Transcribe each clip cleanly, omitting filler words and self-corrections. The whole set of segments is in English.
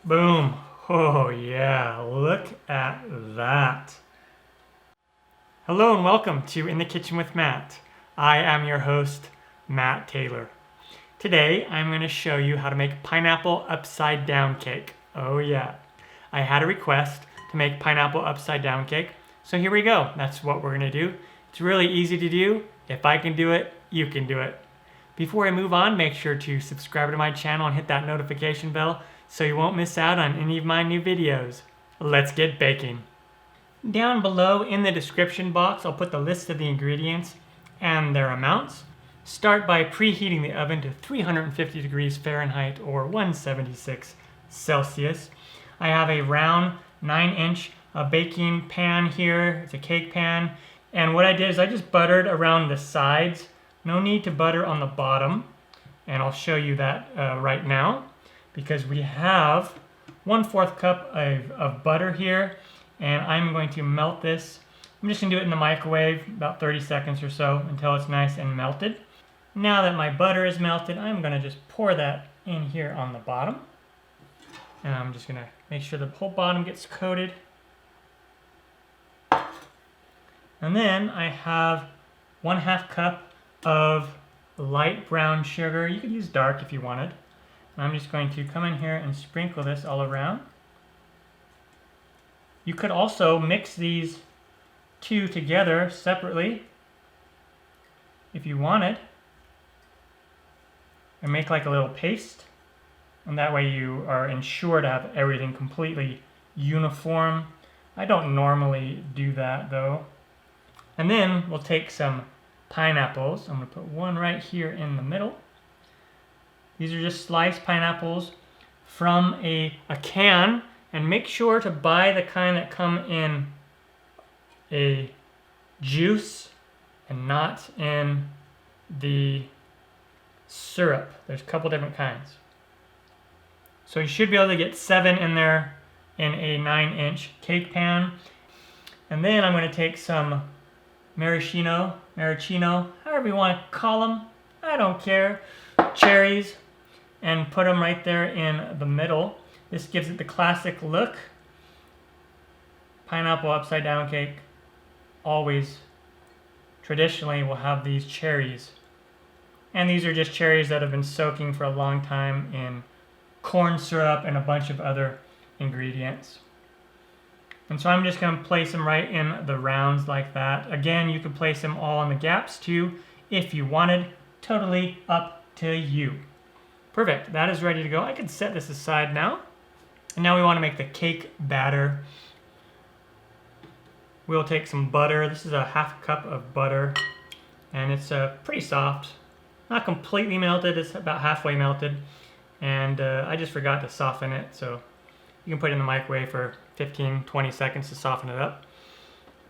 Boom. Oh yeah, look at that. Hello and welcome to In the Kitchen with Matt. I am your host, Matt Taylor. Today I'm going to show you how to make pineapple upside down cake. Oh yeah. I had a request to make pineapple upside down cake, so here we go. That's what we're going to do. It's really easy to do. If I can do it, you can do it. Before I move on, make sure to subscribe to my channel and hit that notification bell so you won't miss out on any of my new videos. Let's get baking. Down below in the description box, I'll put the list of the ingredients and their amounts. Start by preheating the oven to 350 degrees Fahrenheit or 176 Celsius. I have a round 9-inch baking pan here. It's a cake pan. And what I did is I just buttered around the sides. No need to butter on the bottom. And I'll show you that right now, because we have 1/4 cup of butter here, and I'm going to melt this. I'm just going to do it in the microwave about 30 seconds or so until it's nice and melted. Now that my butter is melted, I'm going to just pour that in here on the bottom. And I'm just going to make sure the whole bottom gets coated. And then I have 1/2 cup of light brown sugar. You could use dark if you wanted. I'm just going to come in here and sprinkle this all around. You could also mix these two together separately if you wanted and make like a little paste, and that way you are ensured to have everything completely uniform. I don't normally do that though. And then we'll take some pineapples. I'm going to put one right here in the middle. These are just sliced pineapples from a can, and make sure to buy the kind that come in a juice and not in the syrup. There's a couple different kinds. So you should be able to get 7 in there in a 9-inch cake pan. And then I'm going to take some Maraschino, however you want to call them, I don't care, cherries, and put them right there in the middle. This gives it the classic look. Pineapple upside down cake always traditionally will have these cherries. And these are just cherries that have been soaking for a long time in corn syrup and a bunch of other ingredients. And so I'm just going to place them right in the rounds like that. Again, you could place them all in the gaps too if you wanted. Totally up to you. Perfect. That is ready to go. I can set this aside now. And now we want to make the cake batter. We'll take some butter. This is a 1/2 cup of butter. And it's pretty soft. Not completely melted. It's about halfway melted. And I just forgot to soften it. So you can put it in the microwave for 15-20 seconds to soften it up.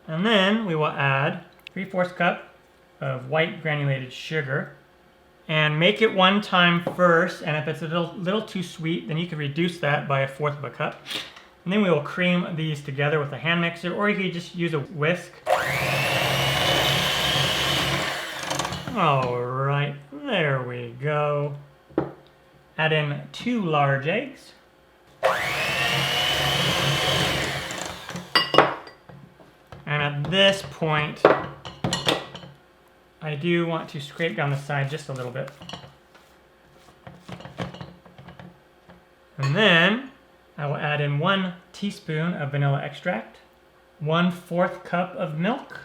And then we will add 3/4 cup of white granulated sugar. And make it 1 time first, and if it's a little too sweet, then you can reduce that by 1/4 cup. And then we will cream these together with a hand mixer, or you could just use a whisk. All right, there we go. Add in 2 large eggs. And at this point, I do want to scrape down the side just a little bit. And then I will add in 1 teaspoon of vanilla extract, 1/4 cup of milk,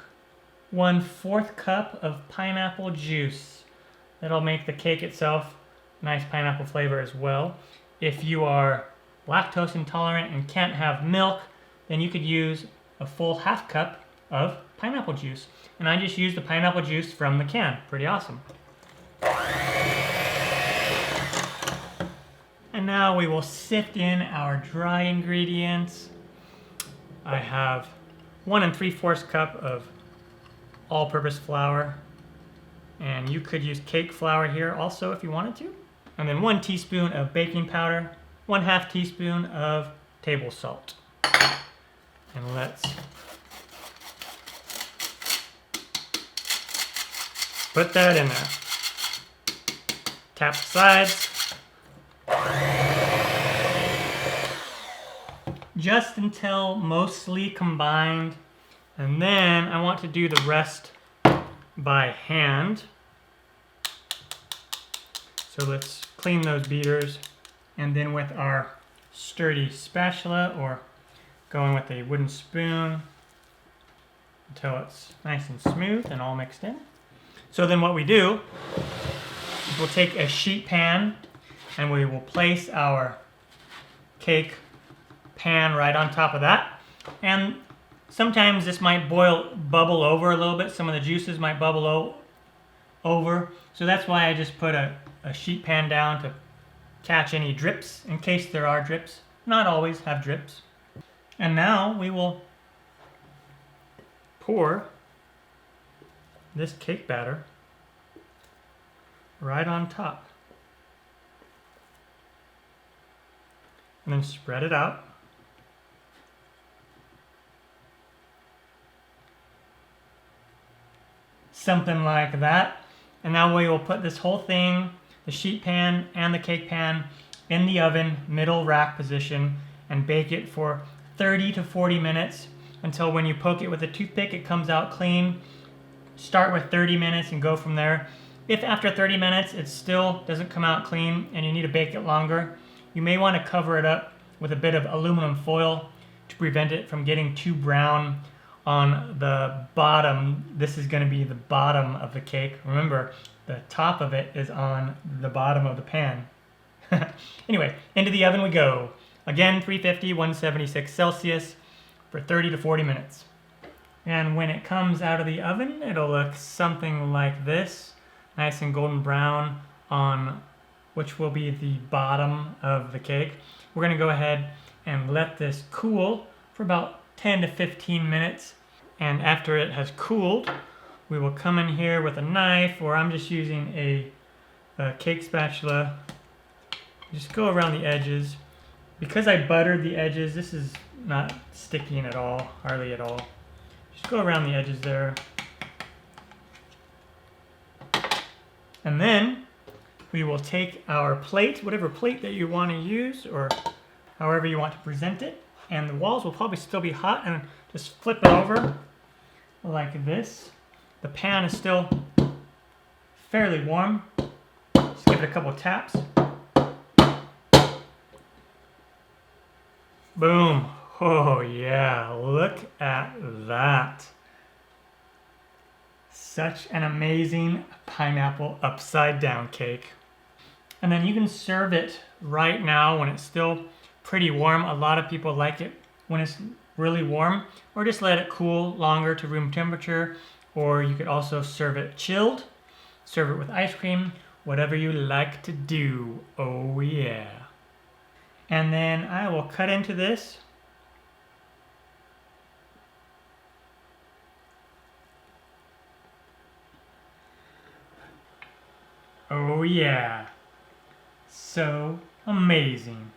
1/4 cup of pineapple juice. That'll make the cake itself nice pineapple flavor as well. If you are lactose intolerant and can't have milk, then you could use a full 1/2 cup of pineapple juice. And I just used the pineapple juice from the can. Pretty awesome. And now we will sift in our dry ingredients. I have 1 3/4 cup of all-purpose flour. And you could use cake flour here also if you wanted to. And then 1 teaspoon of baking powder, 1/2 teaspoon of table salt. And let's put that in there. Tap the sides. just until mostly combined. And then I want to do the rest by hand. So let's clean those beaters. And then with our sturdy spatula, or going with a wooden spoon until it's nice and smooth and all mixed in. So then what we do is we'll take a sheet pan and we will place our cake pan right on top of that. And sometimes this might bubble over a little bit. Some of the juices might bubble over. So that's why I just put a sheet pan down to catch any drips, in case there are drips. Not always have drips. And now we will pour this cake batter right on top. And then spread it out. Something like that. And now we will put this whole thing, the sheet pan and the cake pan, in the oven, middle rack position, and bake it for 30 to 40 minutes until when you poke it with a toothpick it comes out clean. Start with 30 minutes and go from there. If after 30 minutes it still doesn't come out clean and you need to bake it longer, you may want to cover it up with a bit of aluminum foil to prevent it from getting too brown on the bottom. This is going to be the bottom of the cake. Remember, the top of it is on the bottom of the pan. Anyway, into the oven we go. Again, 350, 176 Celsius for 30 to 40 minutes. And when it comes out of the oven, it'll look something like this. Nice and golden brown on which will be the bottom of the cake. We're going to go ahead and let this cool for about 10 to 15 minutes. And after it has cooled, we will come in here with a knife, or I'm just using a cake spatula. Just go around the edges. Because I buttered the edges, this is not sticking at all, hardly at all. Just go around the edges there. And then we will take our plate, whatever plate that you want to use, or however you want to present it. And the walls will probably still be hot, and just flip it over like this. The pan is still fairly warm. Just give it a couple of taps. Boom. Oh yeah, look at that. Such an amazing pineapple upside down cake. And then you can serve it right now when it's still pretty warm. A lot of people like it when it's really warm, or just let it cool longer to room temperature, or you could also serve it chilled, serve it with ice cream, whatever you like to do. Oh yeah. And then I will cut into this. Oh yeah. So amazing.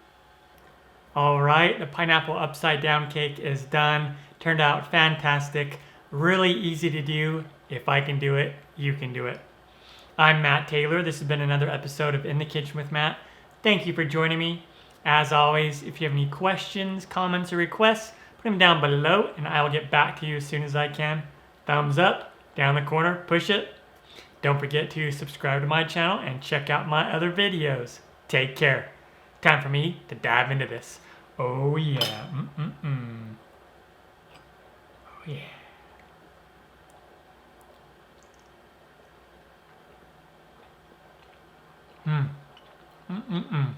All right, the pineapple upside down cake is done. Turned out fantastic. Really easy to do. If I can do it, you can do it. I'm Matt Taylor. This has been another episode of In the Kitchen with Matt. Thank you for joining me. As always, if you have any questions, comments, or requests, put them down below and I will get back to you as soon as I can. Thumbs up, down the corner, push it. Don't forget to subscribe to my channel and check out my other videos. Take care. Time for me to dive into this. Oh yeah. Oh yeah. Mm.